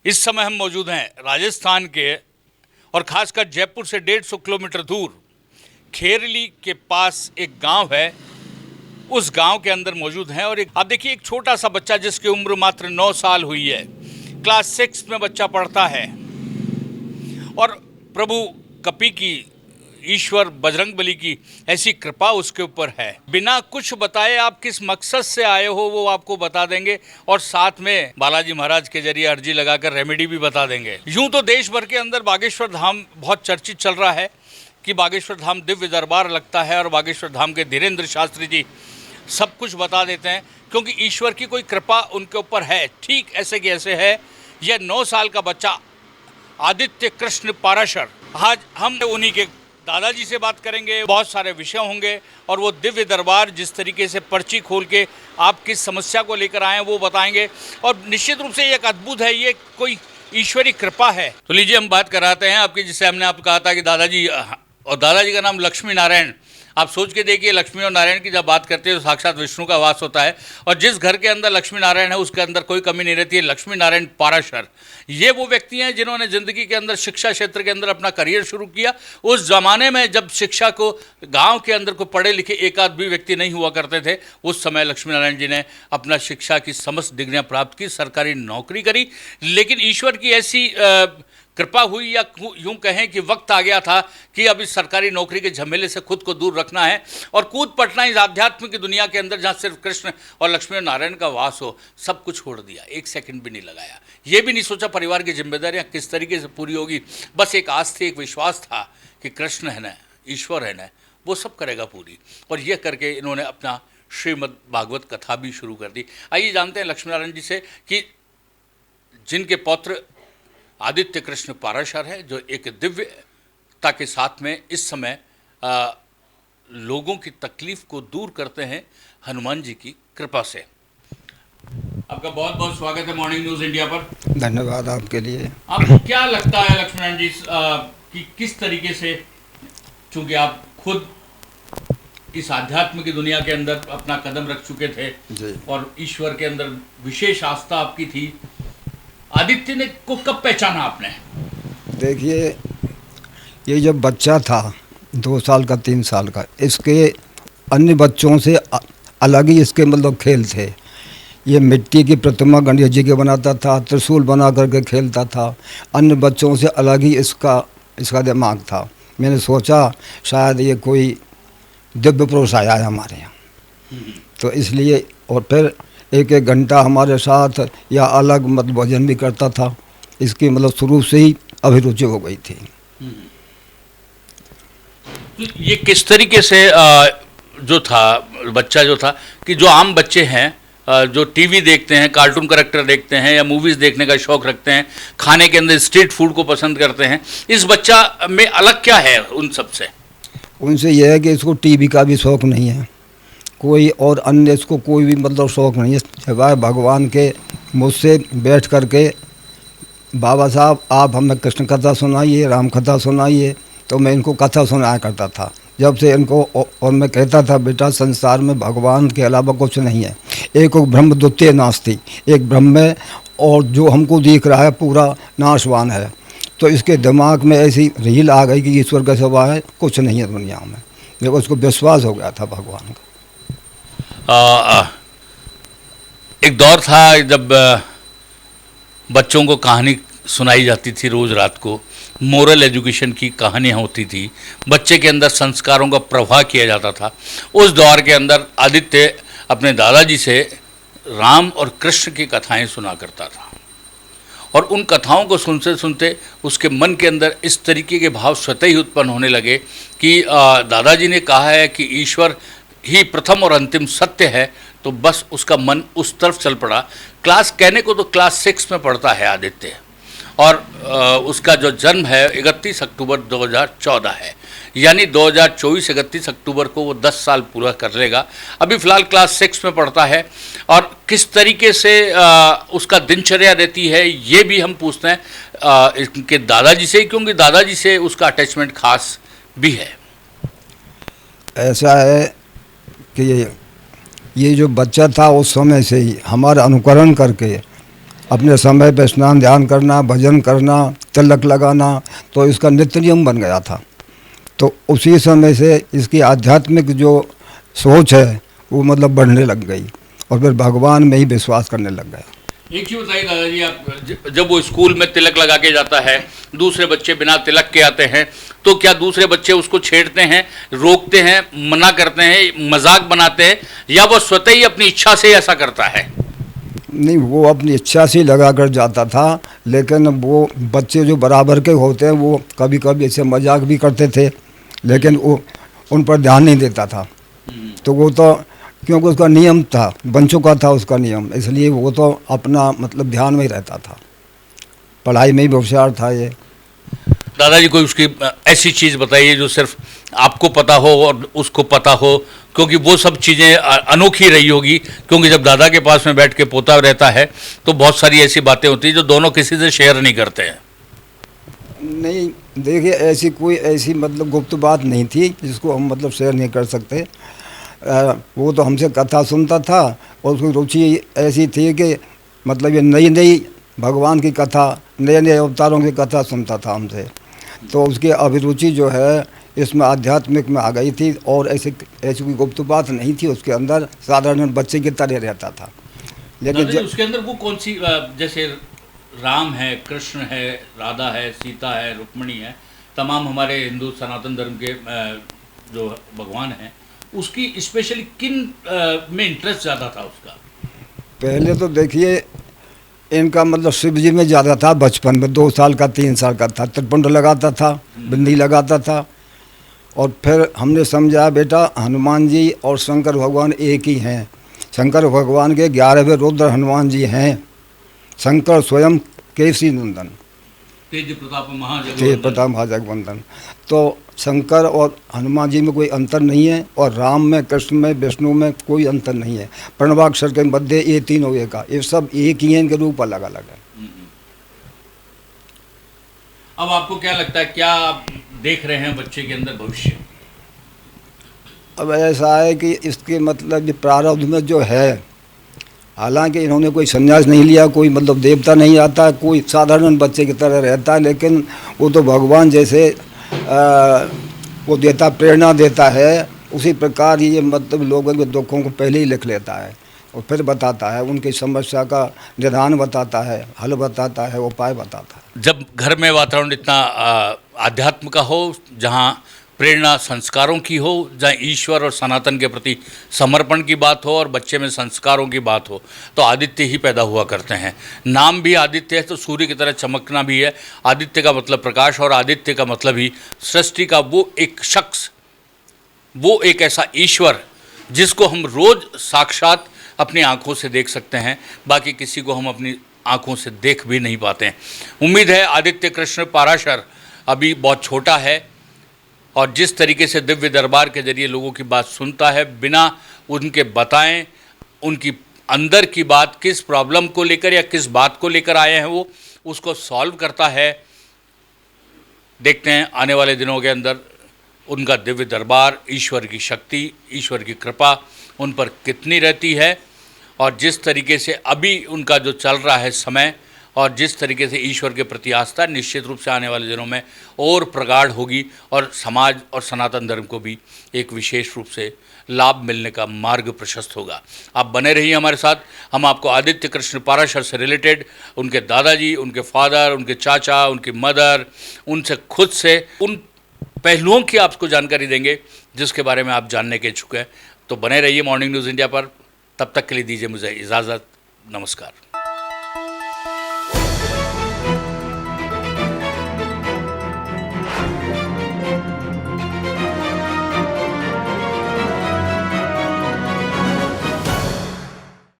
इस समय हम मौजूद हैं राजस्थान के और खासकर जयपुर से 150 किलोमीटर दूर खेरली के पास एक गांव है। उस गांव के अंदर मौजूद हैं और आप देखिए एक छोटा सा बच्चा जिसकी उम्र मात्र 9 साल हुई है, क्लास 6 में बच्चा पढ़ता है और प्रभु कपी की, ईश्वर बजरंगबली की ऐसी कृपा उसके ऊपर है। बिना कुछ बताए आप किस मकसद से आए हो वो आपको बता देंगे और साथ में बालाजी महाराज के जरिए अर्जी लगाकर रेमेडी भी बता देंगे। यूं तो देश भर के अंदर बागेश्वर धाम बहुत चर्चित चल रहा है कि बागेश्वर धाम दिव्य दरबार लगता है और बागेश्वर धाम के धीरेन्द्र शास्त्री जी सब कुछ बता देते हैं क्योंकि ईश्वर की कोई कृपा उनके ऊपर है। ठीक ऐसे कि ऐसे है यह 9 साल का बच्चा आदित्य कृष्ण पाराशर। आज हम उन्हीं के दादाजी से बात करेंगे, बहुत सारे विषय होंगे और वो दिव्य दरबार जिस तरीके से पर्ची खोल के आप किस समस्या को लेकर आए हैं वो बताएंगे और निश्चित रूप से ये एक अद्भुत है, ये कोई ईश्वरी कृपा है। तो लीजिए हम बात कराते हैं आपकी, जिससे हमने आपको कहा था कि दादाजी, और दादाजी का नाम लक्ष्मी नारायण। आप सोच के देखिए, लक्ष्मी और नारायण की जब बात करते हैं तो साक्षात विष्णु का वास होता है और जिस घर के अंदर लक्ष्मी नारायण है उसके अंदर कोई कमी नहीं रहती है। लक्ष्मी नारायण पाराशर ये वो व्यक्ति हैं जिन्होंने ज़िंदगी के अंदर शिक्षा क्षेत्र के अंदर अपना करियर शुरू किया। उस ज़माने में जब शिक्षा को गांव के अंदर को पढ़े लिखे एक आध भी व्यक्ति नहीं हुआ करते थे, उस समय लक्ष्मी नारायण जी ने अपना शिक्षा की समस्त डिग्रियाँ प्राप्त की, सरकारी नौकरी करी। लेकिन ईश्वर की ऐसी कृपा हुई या यूं कहें कि वक्त आ गया था कि अब इस सरकारी नौकरी के झमेले से खुद को दूर रखना है और कूद पटना इस आध्यात्म की दुनिया के अंदर जहाँ सिर्फ कृष्ण और लक्ष्मी और नारायण का वास हो। सब कुछ छोड़ दिया, एक सेकंड भी नहीं लगाया, ये भी नहीं सोचा परिवार की जिम्मेदारियाँ किस तरीके से पूरी होगी। बस एक आस थी, एक विश्वास था कि कृष्ण है ना, ईश्वर है ना, वो सब करेगा पूरी। और ये करके इन्होंने अपना श्रीमद् भागवत कथा भी शुरू कर दी। आइए जानते हैं लक्ष्मी नारायण जी से कि जिनके पौत्र आदित्य कृष्ण पाराशर है, जो एक दिव्यता के साथ में इस समय लोगों की तकलीफ को दूर करते हैं हनुमान जी की कृपा से। आपका बहुत बहुत स्वागत है मॉर्निंग न्यूज़ इंडिया पर। धन्यवाद आपके लिए। आपको क्या लगता है लक्ष्मण जी कि किस तरीके से, चूंकि आप खुद इस आध्यात्म की दुनिया के अंदर अपना कदम रख चुके थे जी। और ईश्वर के अंदर विशेष आस्था आपकी थी, आदित्य ने को कब पहचाना आपने? देखिए, ये जब बच्चा था 2 साल का 3 साल का, इसके अन्य बच्चों से अलग ही इसके मतलब खेल थे। ये मिट्टी की प्रतिमा गणेश जी के बनाता था, त्रिशूल बना करके खेलता था। अन्य बच्चों से अलग ही इसका दिमाग था। मैंने सोचा शायद ये कोई दिव्य पुरुष आया है हमारे यहाँ, तो इसलिए। और फिर एक घंटा हमारे साथ या अलग मतलब भजन भी करता था। इसकी मतलब शुरू से ही अभिरुचि हो गई थी। तो ये किस तरीके से जो था बच्चा जो था कि जो आम बच्चे हैं जो टीवी देखते हैं, कार्टून कैरेक्टर देखते हैं या मूवीज़ देखने का शौक़ रखते हैं, खाने के अंदर स्ट्रीट फूड को पसंद करते हैं, इस बच्चा में अलग क्या है उन सब से? उनसे यह है कि इसको टीवी का भी शौक़ नहीं है, कोई और अन्य इसको कोई भी मतलब शौक़ नहीं है, सिवाय भगवान के मुझसे बैठ करके बाबा साहब आप हमें कृष्ण कथा सुनाइए, राम कथा सुनाइए। तो मैं इनको कथा सुनाया करता था जब से इनको। और मैं कहता था बेटा संसार में भगवान के अलावा कुछ नहीं है, एक ब्रह्म द्वितीय नास्ति, एक ब्रह्म है और जो हमको दिख रहा है पूरा नाशवान है। तो इसके दिमाग में ऐसी रील आ गई कि ईश्वर का सिवाय कुछ नहीं है दुनिया में। देखो उसको विश्वास हो गया था भगवान का। एक दौर था जब बच्चों को कहानी सुनाई जाती थी रोज़ रात को, मोरल एजुकेशन की कहानियाँ होती थी, बच्चे के अंदर संस्कारों का प्रवाह किया जाता था। उस दौर के अंदर आदित्य अपने दादाजी से राम और कृष्ण की कथाएं सुना करता था और उन कथाओं को सुनते सुनते उसके मन के अंदर इस तरीके के भाव स्वतः ही उत्पन्न होने लगे कि दादाजी ने कहा है कि ईश्वर ही प्रथम और अंतिम सत्य है, तो बस उसका मन उस तरफ चल पड़ा। क्लास कहने को तो क्लास 6 में पढ़ता है आदित्य और उसका जो जन्म है 31 अक्टूबर 2014 है, यानी 2024 31 अक्टूबर को वो 10 साल पूरा कर लेगा। अभी फ़िलहाल क्लास 6 में पढ़ता है और किस तरीके से उसका दिनचर्या रहती है ये भी हम पूछते हैं इनके दादाजी से, क्योंकि दादाजी से उसका अटैचमेंट खास भी है। ऐसा है कि ये जो बच्चा था उस समय से ही हमारा अनुकरण करके अपने समय पे स्नान ध्यान करना, भजन करना, तिलक लगाना, तो इसका नित्य नियम बन गया था। तो उसी समय से इसकी आध्यात्मिक जो सोच है वो मतलब बढ़ने लग गई और फिर भगवान में ही विश्वास करने लग गया। एक चीज बताइए दादाजी, आप जब वो स्कूल में तिलक लगा के जाता है, दूसरे बच्चे बिना तिलक के आते हैं, तो क्या दूसरे बच्चे उसको छेड़ते हैं, रोकते हैं, मना करते हैं, मजाक बनाते हैं, या वो स्वतः ही अपनी इच्छा से ऐसा करता है? नहीं, वो अपनी इच्छा से लगा कर जाता था, लेकिन वो बच्चे जो बराबर के होते हैं वो कभी कभी ऐसे मजाक भी करते थे, लेकिन वो उन पर ध्यान नहीं देता था। तो वो तो क्योंकि उसका नियम था, बन चुका था उसका नियम, इसलिए वो तो अपना मतलब ध्यान में ही रहता था, पढ़ाई में भी होशियार था ये। दादाजी कोई उसकी ऐसी चीज़ बताइए जो सिर्फ आपको पता हो और उसको पता हो, क्योंकि वो सब चीज़ें अनोखी रही होगी, क्योंकि जब दादा के पास में बैठ के पोता रहता है तो बहुत सारी ऐसी बातें होती हैं जो दोनों किसी से शेयर नहीं करते हैं। नहीं, देखिए ऐसी कोई ऐसी मतलब गुप्त बात नहीं थी जिसको हम मतलब शेयर नहीं कर सकते। वो तो हमसे कथा सुनता था और उसकी रुचि ऐसी थी कि मतलब ये नई नई भगवान की कथा, नए नए अवतारों की कथा सुनता था हमसे, तो उसकी अभिरुचि जो है इसमें आध्यात्मिक में आ गई थी और ऐसी ऐसी कोई गुप्त बात नहीं थी उसके अंदर, साधारण बच्चे की तरह रहता था। लेकिन उसके अंदर वो कौन सी, जैसे राम है, कृष्ण है, राधा है, सीता है, रुक्मिणी है, तमाम हमारे हिंदू सनातन धर्म के जो भगवान हैं, उसकी स्पेशली किन में इंटरेस्ट ज़्यादा था उसका? पहले तो देखिए इनका मतलब शिव जी में ज़्यादा था। बचपन में 2 साल का 3 साल का था, त्रिपुंड लगाता था, बिंदी लगाता था, और फिर हमने समझा बेटा हनुमान जी और शंकर भगवान एक ही हैं। शंकर भगवान के 11वें रुद्र हनुमान जी हैं। शंकर स्वयं केसरी नंदन, तेज प्रताप महाजगवंदन। तो शंकर और हनुमान जी में कोई अंतर नहीं है, और राम में, कृष्ण में, विष्णु में कोई अंतर नहीं है। प्रणवाक्षर के मध्य ये तीनों एक, ये सब एक ही हैं, इनके रूप अलग अलग है। अब आपको क्या लगता है, क्या आप देख रहे हैं बच्चे के अंदर भविष्य? अब ऐसा है कि इसके मतलब ये प्रारब्ध में जो है, हालांकि इन्होंने कोई संन्यास नहीं लिया, कोई मतलब देवता नहीं आता, कोई साधारण बच्चे की तरह रहता है, लेकिन वो तो भगवान जैसे वो देता, प्रेरणा देता है, उसी प्रकार ये मतलब लोगों के दुखों को पहले ही लिख लेता है और फिर बताता है, उनकी समस्या का निदान बताता है, हल बताता है, उपाय बताता है। जब घर में वातावरण इतना आध्यात्म का हो, जहाँ प्रेरणा संस्कारों की हो, जहाँ ईश्वर और सनातन के प्रति समर्पण की बात हो और बच्चे में संस्कारों की बात हो, तो आदित्य ही पैदा हुआ करते हैं। नाम भी आदित्य है तो सूर्य की तरह चमकना भी है। आदित्य का मतलब प्रकाश, और आदित्य का मतलब ही सृष्टि का वो एक शख्स, वो एक ऐसा ईश्वर जिसको हम रोज़ साक्षात अपनी आँखों से देख सकते हैं, बाकी किसी को हम अपनी आँखों से देख भी नहीं पाते हैं। उम्मीद है आदित्य कृष्ण पाराशर अभी बहुत छोटा है, और जिस तरीके से दिव्य दरबार के जरिए लोगों की बात सुनता है, बिना उनके बताएं उनकी अंदर की बात, किस प्रॉब्लम को लेकर या किस बात को लेकर आए हैं वो, उसको सॉल्व करता है। देखते हैं आने वाले दिनों के अंदर उनका दिव्य दरबार, ईश्वर की शक्ति, ईश्वर की कृपा उन पर कितनी रहती है, और जिस तरीके से अभी उनका जो चल रहा है समय, और जिस तरीके से ईश्वर के प्रति आस्था निश्चित रूप से आने वाले दिनों में और प्रगाढ़ होगी, और समाज और सनातन धर्म को भी एक विशेष रूप से लाभ मिलने का मार्ग प्रशस्त होगा। आप बने रहिए हमारे साथ। हम आपको आदित्य कृष्ण पाराशर से रिलेटेड, उनके दादाजी, उनके फादर, उनके चाचा, उनकी मदर, उनसे खुद से उन पहलुओं की आपको जानकारी देंगे जिसके बारे में आप जानने के इच्छुक हैं। तो बने रहिए मॉर्निंग न्यूज़ इंडिया पर। तब तक के लिए दीजिए मुझे इजाज़त। नमस्कार।